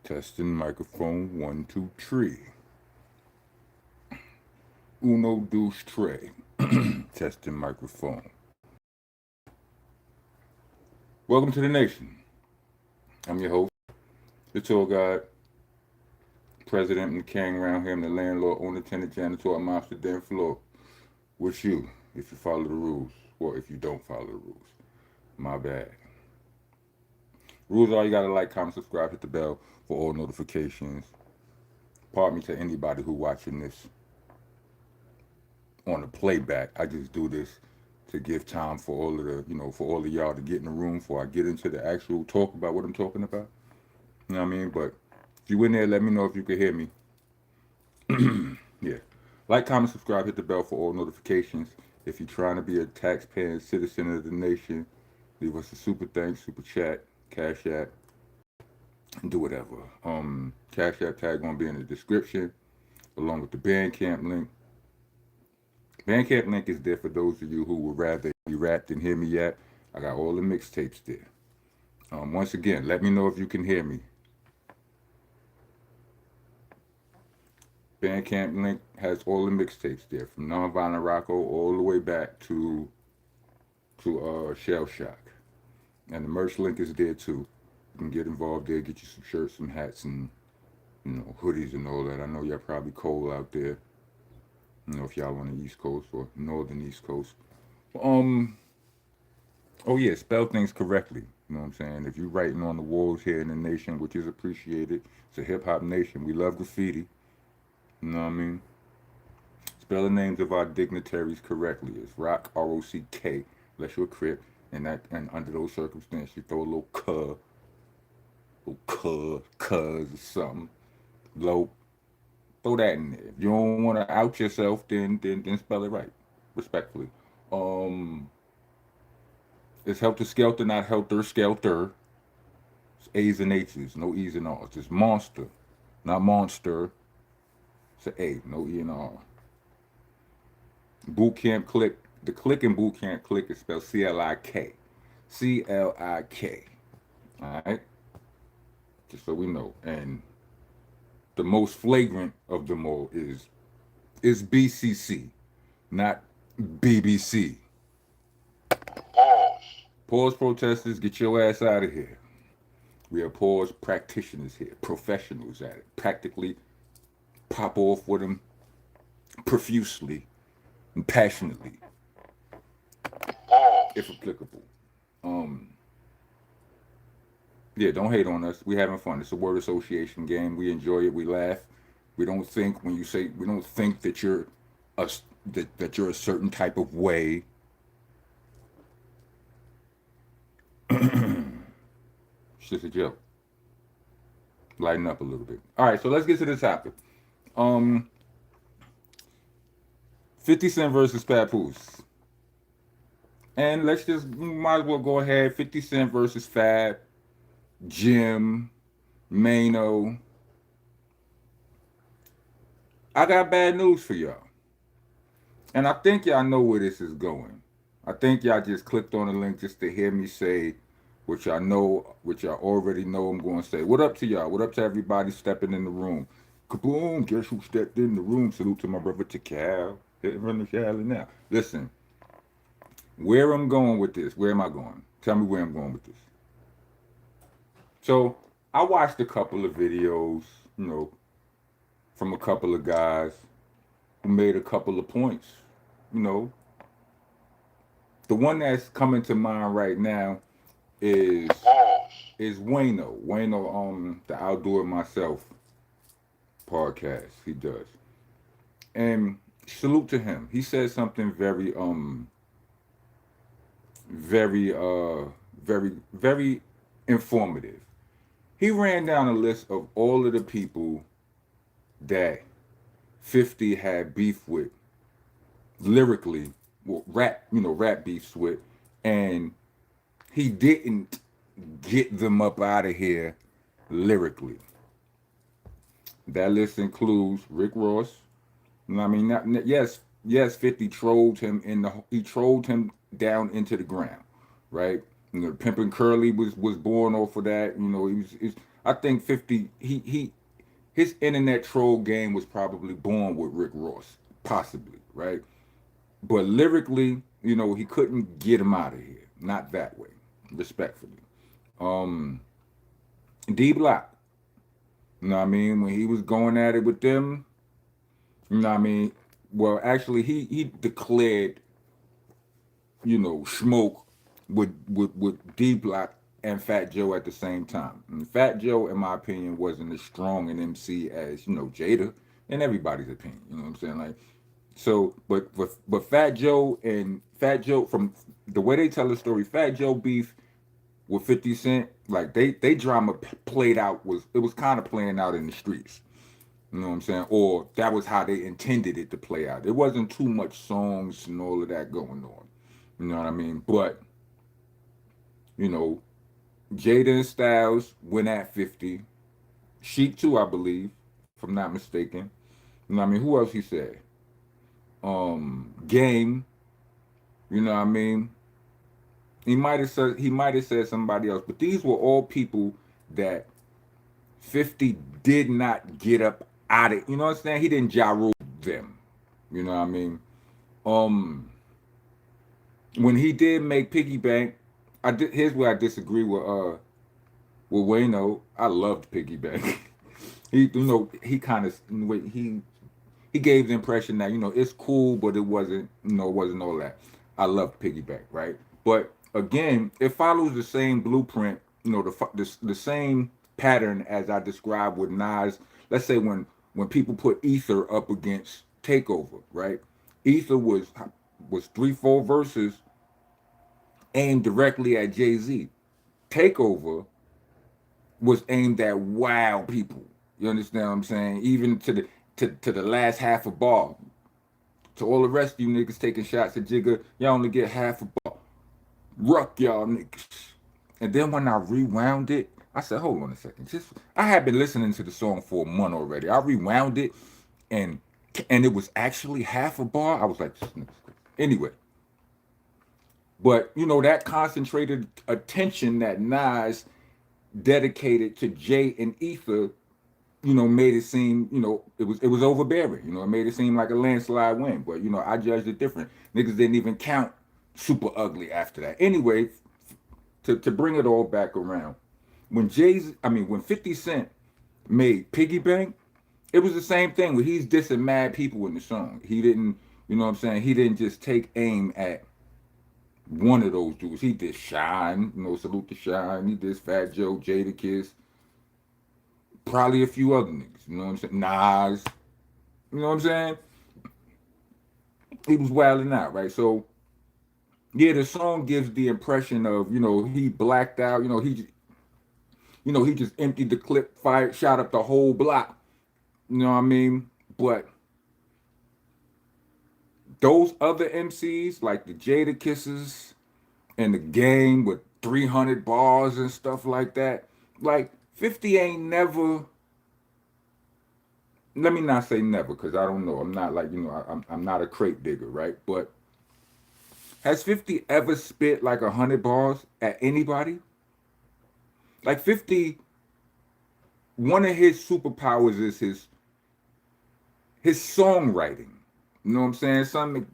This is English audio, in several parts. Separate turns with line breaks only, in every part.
Testing microphone 1, 2, 3. Uno, dos, tres. Testing microphone. Welcome to the nation. I'm your host, the tour guide, president and king around here. I'm the landlord, owner, tenant, janitor, and master den floor. With you, if you follow the rules, or if you don't follow the rules. My bad. Rules are you gotta like, comment, subscribe, hit the bell for all notifications. Pardon me to anybody who watching this on the playback. I just do this to give time for all of for all of y'all to get in the room before I get into the actual talk about what I'm talking about. You know what I mean? But if you in there, let me know if you can hear me. Yeah. Like, comment, subscribe, hit the bell for all notifications. If you're trying to be a taxpaying citizen of the nation, leave us a super thanks, super chat, cash app, and do whatever. Cash app tag gonna be in the description, along with the Bandcamp link. Bandcamp link is there for those of you who would rather be rap than hear me yet. I got all the mixtapes there. Once again, let me know if you can hear me. Bandcamp link has all the mixtapes there, from Nonviolent Rocco all the way back to Shell Shock. And the merch link is there too. You can get involved there, get you some shirts, some hats, and hoodies and all that. I know y'all probably cold out there. If y'all on the East Coast or Northern East Coast. Oh yeah, spell things correctly. You know what I'm saying? If you're writing on the walls here in the nation, which is appreciated, it's a hip hop nation. We love graffiti. You know what I mean? Spell the names of our dignitaries correctly. It's Rock, R-O-C-K, unless you're a Crip. And under those circumstances, you throw a cuz or something. Low. Throw that in there. If you don't want to out yourself, then spell it right, respectfully. Um, it's helter skelter, not helter skelter. It's A's and H's, no E's and R's. It's monster, not monster. It's an A, no E and R. Boot camp click. The click in boot camp click is spelled C-L-I-K. C-L-I-K. All right? Just so we know. And the most flagrant of them all is BCC, not BBC. Pause protesters, get your ass out of here. We are pause practitioners here, professionals at it. Practically pop off with them profusely and passionately, if applicable. Um, yeah, don't hate on us. We having fun. It's a word association game. We enjoy it. We laugh. We don't think when you say we don't think that you're a that you're a certain type of way. It's just a joke. Lighten up a little bit. All right, so let's get to the topic. Um, 50 Cent versus Papoose. And let's just, might as well go ahead. 50 Cent versus Fab, Jim, Mano. I got bad news for y'all. And I think y'all know where this is going. I think y'all just clicked on the link just to hear me say which y'all know, which y'all already know I'm going to say. What up to y'all? What up to everybody stepping in the room? Kaboom! Guess who stepped in the room? Salute to my brother Tikal. Run the Cali now. Listen, where I'm going with this? Where am I going? Tell me where I'm going with this. So I watched a couple of videos, from a couple of guys who made a couple of points. You know, the one that's coming to mind right now is Wayno. Wayno, the I'll Do It Myself podcast he does. And salute to him. He said something very very informative. He ran down a list of all of the people that 50 had beef with lyrically, rap beefs with, and he didn't get them up out of here lyrically. That list includes Rick Ross. I mean, yes, 50 trolled him he trolled him down into the ground, right? Pimpin' Curly was born off of that. I think 50 he his internet troll game was probably born with Rick Ross, possibly, right? But lyrically, he couldn't get him out of here. Not that way, respectfully. Um, D Block, you know what I mean? When he was going at it with them, you know what I mean? Well, actually, he declared, smoke with D Block and Fat Joe at the same time. And Fat Joe, in my opinion, wasn't as strong an MC as Jada, in everybody's opinion. You know what I'm saying? Like, so, but Fat Joe, from the way they tell the story, Fat Joe beef with 50 Cent, like they drama played out, it was kind of playing out in the streets. You know what I'm saying? Or that was how they intended it to play out. There wasn't too much songs and all of that going on. You know what I mean? But, you know, Jada and Styles went at 50. Sheik too, I believe, if I'm not mistaken. You know what I mean? Who else he said? Game, you know what I mean? He might have said somebody else, but these were all people that 50 did not get up out of. You know what I'm saying? He didn't gyro them. You know what I mean? Um, when he did make Piggy Bank, here's where I disagree with Wayno. I loved Piggy Bank. He kind of he gave the impression that it's cool, but it wasn't it wasn't all that. I love Piggy Bank, right? But again, it follows the same blueprint, the same pattern as I described with Nas. Let's say when people put Ether up against Takeover, right? Ether was 3-4 verses aimed directly at Jay-Z. Takeover was aimed at wild people. You understand what I'm saying? Even to the last half a bar. To all the rest of you niggas taking shots at Jigga, y'all only get half a bar. Ruck y'all niggas. And then when I rewound it, I said, hold on a second. I had been listening to the song for a month already. I rewound it and it was actually half a bar. I was like, anyway. But that concentrated attention that Nas dedicated to Jay and Ether, made it seem, it was overbearing. It made it seem like a landslide win. But I judged it different. Niggas didn't even count Super Ugly after that. Anyway, to bring it all back around, when 50 Cent made Piggy Bank, it was the same thing where he's dissing mad people in the song. He didn't, you know what I'm saying? He didn't just take aim at one of those dudes. He did Shine, salute to Shine. He did Fat Joe, Jada Kiss, probably a few other niggas. You know what I'm saying? Nas. You know what I'm saying? He was wilding out, right? So yeah, the song gives the impression of he blacked out. He just emptied the clip, fired, shot up the whole block. You know what I mean? But those other MCs like the Jada Kisses and the Game with 300 bars and stuff like that, like 50 ain't never. Let me not say never because I don't know. I'm not like I'm not a crate digger, right? But has 50 ever spit like 100 bars at anybody? Like 50, one of his superpowers is his songwriting. You know what I'm saying? Some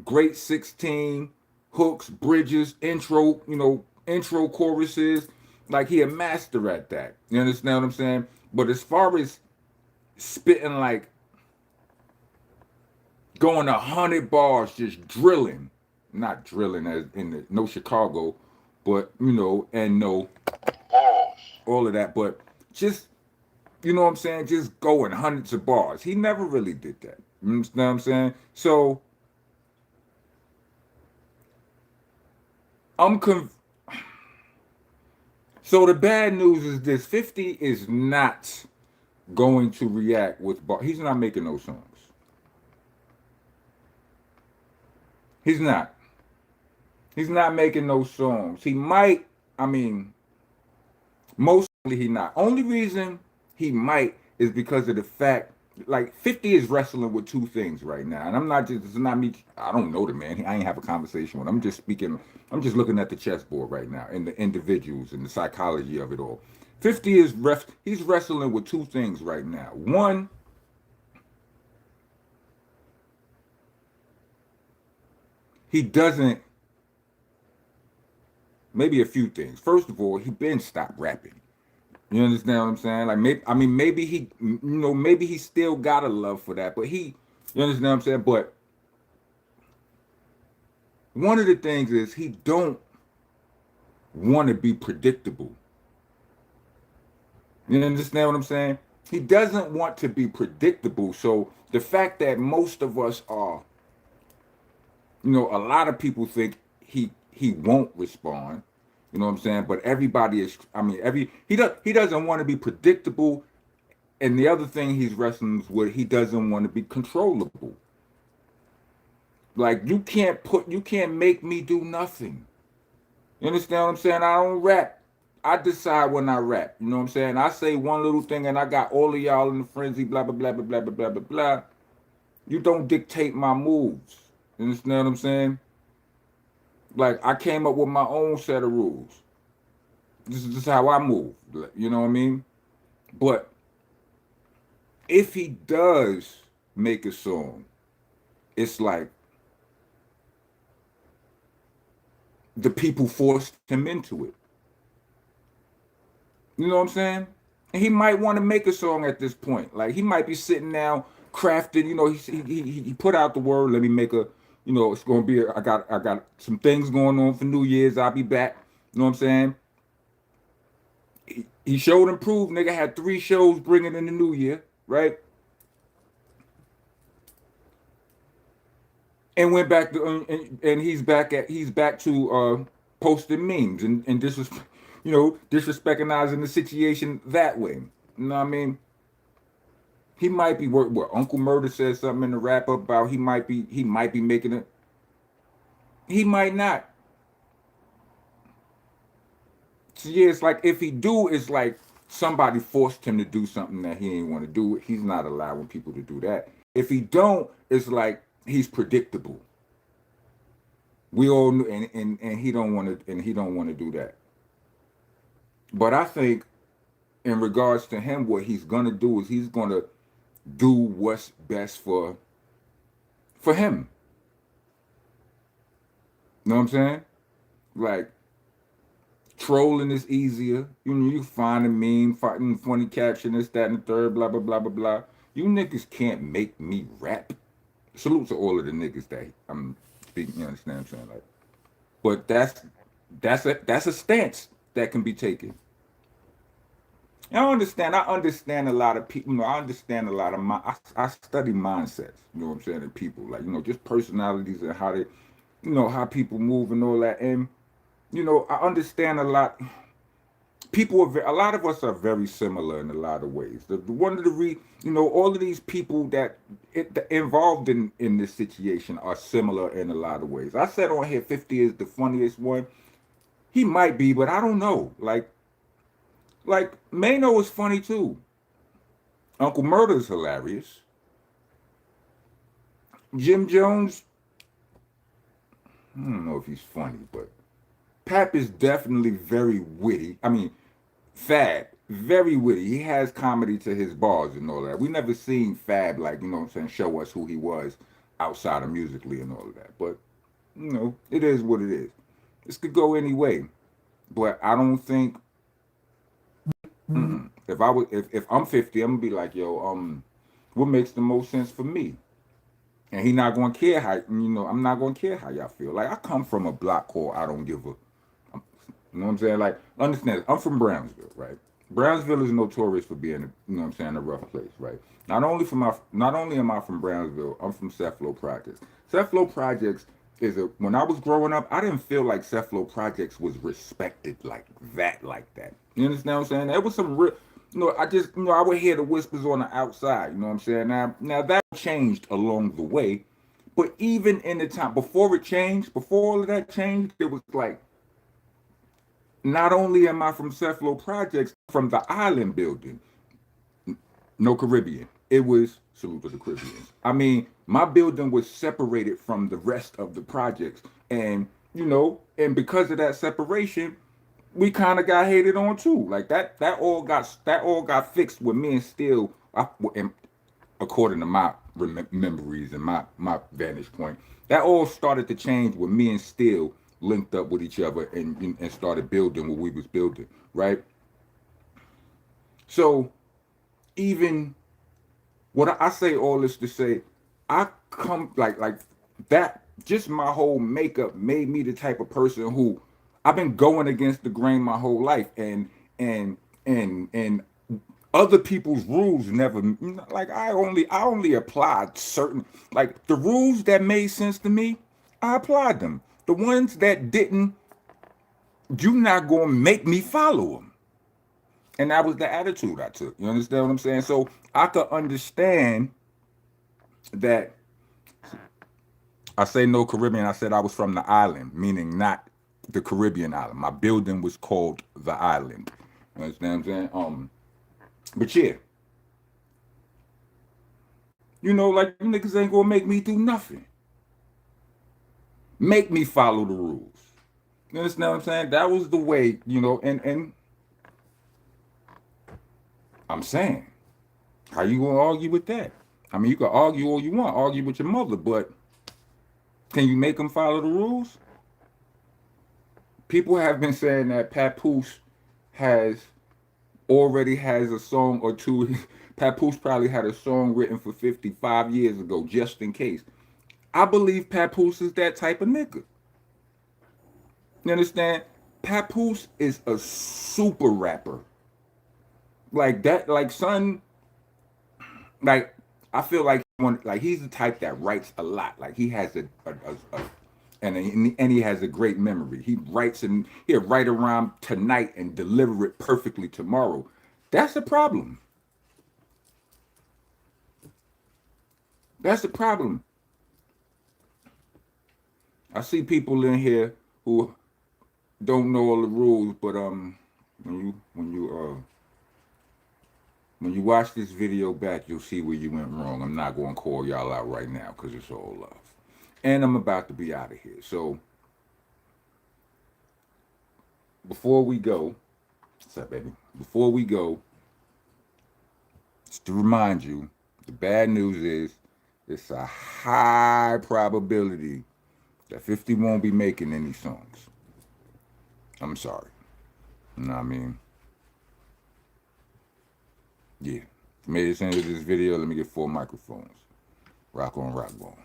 great 16 hooks, bridges, intro choruses. Like he a master at that. You understand what I'm saying? But as far as spitting like going 100 bars, just drilling, not drilling as in the no Chicago, but and no all of that, but just what I'm saying, just going hundreds of bars. He never really did that. You know what I'm saying? So I'm so the bad news is this: 50 is not going to react with bars. He's not making those songs. He's not. He's not making those songs. He might. I mean, most likely he not. Only reason he might is because of the fact, like 50 is wrestling with two things right now, and I'm not just. It's not me. I don't know the man. I ain't have a conversation with him. I'm just speaking. I'm just looking at the chessboard right now and the individuals and the psychology of it all. 50 is he's wrestling with two things right now. One, he doesn't, maybe a few things. First of all, he been stopped rapping. You understand what I'm saying? Like maybe I mean maybe he maybe he still got a love for that, but you understand what I'm saying? But one of the things is he don't want to be predictable. You understand what I'm saying? He doesn't want to be predictable. So the fact that most of us are, a lot of people think he won't respond. You know what I'm saying? But everybody is. I mean, he doesn't want to be predictable. And the other thing he's wrestling with, he doesn't want to be controllable. Like you can't make me do nothing. You understand what I'm saying? I don't rap. I decide when I rap. You know what I'm saying? I say one little thing and I got all of y'all in the frenzy, blah, blah, blah, blah, blah, blah, blah, blah, blah. You don't dictate my moves. You understand what I'm saying? Like, I came up with my own set of rules. This is just how I move. You know what I mean? But if he does make a song, it's like the people forced him into it. You know what I'm saying? And he might want to make a song at this point. Like he might be sitting now crafting. He put out the word. Let me make a. It's gonna be. I got some things going on for New Year's. I'll be back. You know what I'm saying? He showed and proved. Nigga had 3 shows bringing in the New Year, right? And went back to and he's back to posting memes and disrespecting the situation that way. You know what I mean? He might be what Uncle Murder said something in the wrap up about he might be making it. He might not. So yeah, it's like if he do, it's like somebody forced him to do something that he didn't want to do. He's not allowing people to do that. If he don't, it's like he's predictable. We all knew, and he don't want to, and he don't want to do that. But I think, in regards to him, what he's gonna do is he's gonna do what's best for him. You know what I'm saying? Like trolling is easier. You find a meme, fighting funny caption, this, that, and the third, blah blah blah blah blah. You niggas can't make me rap. Salute to all of the niggas that I'm speaking. You understand what I'm saying? Like, but that's a stance that can be taken. I understand. I understand a lot of people. I understand a lot of I study mindsets. You know what I'm saying? And people like just personalities and how they, how people move and all that. And I understand a lot. A lot of us are very similar in a lot of ways. The one of the all of these people that involved in this situation are similar in a lot of ways. I said on here 50 is the funniest one. He might be, but I don't know. Like Mano is funny too. Uncle Murder is hilarious. Jim Jones, I don't know if he's funny, but Pap is definitely very witty. I mean, Fab, very witty. He has comedy to his bars and all that. We never seen Fab like, what I'm saying, show us who he was outside of musically and all of that. But, it is what it is. This could go any way. But I don't think if I'm 50, I'm gonna be like, yo, what makes the most sense for me? And he not gonna care how I'm not gonna care how y'all feel. Like I come from a block called I don't give a. You know what I'm saying? Like understand, I'm from Brownsville, right? Brownsville is notorious for being, what I'm saying, a rough place, right? Not only am I from Brownsville, I'm from Cephalo Projects. Cephalo Projects when I was growing up, I didn't feel like Cephalo Projects was respected like that. You understand what I'm saying? There was some real, I just, I would hear the whispers on the outside. You know what I'm saying? Now that changed along the way, but even in the time before it changed, before all of that changed, it was like, not only am I from Cephalo Projects, from the island building, no Caribbean. It was salute to the Caribbeans. I mean, my building was separated from the rest of the projects, and and because of that separation, we kind of got hated on too. Like that all got fixed with me and Still, according to my memories and my vantage point. That all started to change when me and Still linked up with each other and started building what we was building, right? So even what I say all this to say, I come like that. Just my whole makeup made me the type of person who I've been going against the grain my whole life, and and other people's rules never, like I only applied certain, like the rules that made sense to me. I applied them. The ones that didn't, you not gonna make me follow them. And that was the attitude I took. You understand what I'm saying? So I could understand that. I say no Caribbean. I said I was from the island, meaning not the Caribbean island. My building was called the island. You understand what I'm saying? But yeah, like you niggas ain't gonna make me do nothing. Make me follow the rules. You understand what I'm saying? That was the way, and I'm saying, how you gonna argue with that? I mean, you can argue all you want, argue with your mother, but can you make them follow the rules? People have been saying that Papoose has already has a song or two. Papoose probably had a song written for 55 years ago, just in case. I believe Papoose is that type of nigga. You understand? Papoose is a super rapper. Like that, like son, like I feel like he's the type that writes a lot. Like he has and he has a great memory. He writes and he'll write around tonight and deliver it perfectly tomorrow. That's the problem. That's the problem. I see people in here who don't know all the rules, but when you watch this video back, you'll see where you went wrong. I'm not going to call y'all out right now because it's all love, and I'm about to be out of here. So before we go, what's up, baby? Before we go, just to remind you, the bad news is it's a high probability that 50 won't be making any songs. I'm sorry. You know what I mean? Yeah. Made it into this video. Let me get 4 microphones. Rock on, rock on.